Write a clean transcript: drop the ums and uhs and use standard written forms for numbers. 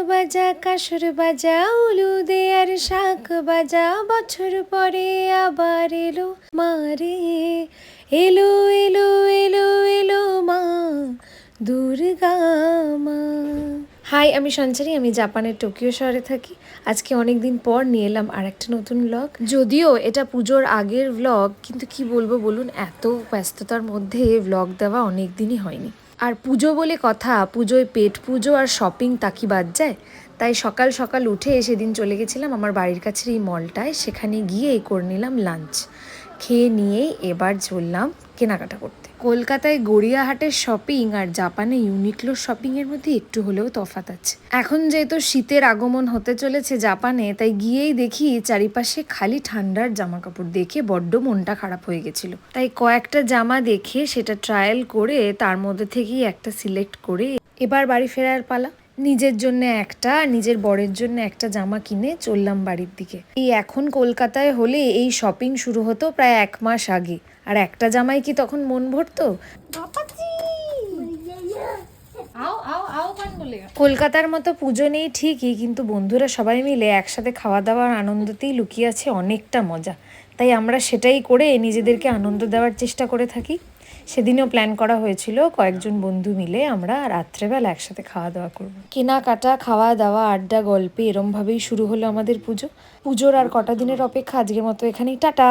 বাজা কাসর বাজা উলু দে আর শাক বাজা, বছর পরে আবার এলো মারে, এলো এলো এলো এলো মা দুর্গা মা। হাই, আমি সঞ্চারী, আমি জাপানের টোকিও শহরে থাকি। আজকে অনেক দিন পর নিয়ে এলাম আর একটা নতুন ব্লগ। যদিও এটা পুজোর আগের ব্লগ, কিন্তু কি বলবো বলুন, এত ব্যস্ততার মধ্যে ব্লগ দেওয়া অনেক দিনই হয়নি। আর পুজো বলে কথা, পুজোয় পেট পুজো আর শপিং তাকি বাদ যায়। তাই সকাল সকাল উঠে সেদিন চলে গেছিলাম আমার বাড়ির কাছের এই মলটায়, সেখানে গিয়ে করে নিলাম লাঞ্চ। খেয়ে নিয়েই এবার চললাম কেনাকাটা করতে। কলকাতায় গড়িয়াহাটের শপিং আর জাপানে ইউনিক্লোর শপিংয়ের মধ্যে একটু হলেও তফাৎ আছে। এখন যেহেতু শীতের আগমন হতে চলেছে জাপানে, তাই গিয়েই দেখি চারিপাশে খালি ঠান্ডার জামা কাপড়, দেখে বড্ড মনটা খারাপ হয়ে গেছিল। তাই কয়েকটা জামা দেখে সেটা ট্রায়াল করে তার মধ্যে থেকেই একটা সিলেক্ট করে এবার বাড়ি ফেরার পালা। নিজের জন্য একটা, নিজের বরের জন্য একটা জামা কিনে চললাম বাড়ির দিকে। এই এখন কলকাতায় হলে এই শপিং শুরু হতো প্রায় 1 মাস আগে, আর একটা জামাই কি তখন মন ভরতো? কলকাতার মতো পুজো নেই ঠিকই, কিন্তু বন্ধুরা সবাই মিলে একসাথে খাওয়া দাওয়ার আনন্দতেই লুকিয়ে আছে অনেকটা মজা। তাই আমরা সেটাই করে নিজেদেরকে আনন্দ দেওয়ার চেষ্টা করে থাকি। সেদিনও প্ল্যান করা হয়েছিল কয়েকজন বন্ধু মিলে আমরা রাত্রেবেলা একসাথে খাওয়া দাওয়া করব। কেনাকাটা, খাওয়া দাওয়া, আড্ডা, গল্পে এরমভাবেই শুরু হলো আমাদের পুজো। পুজোর আর কটা দিনের অপেক্ষা, আজকের মতো এখানেই টাটা।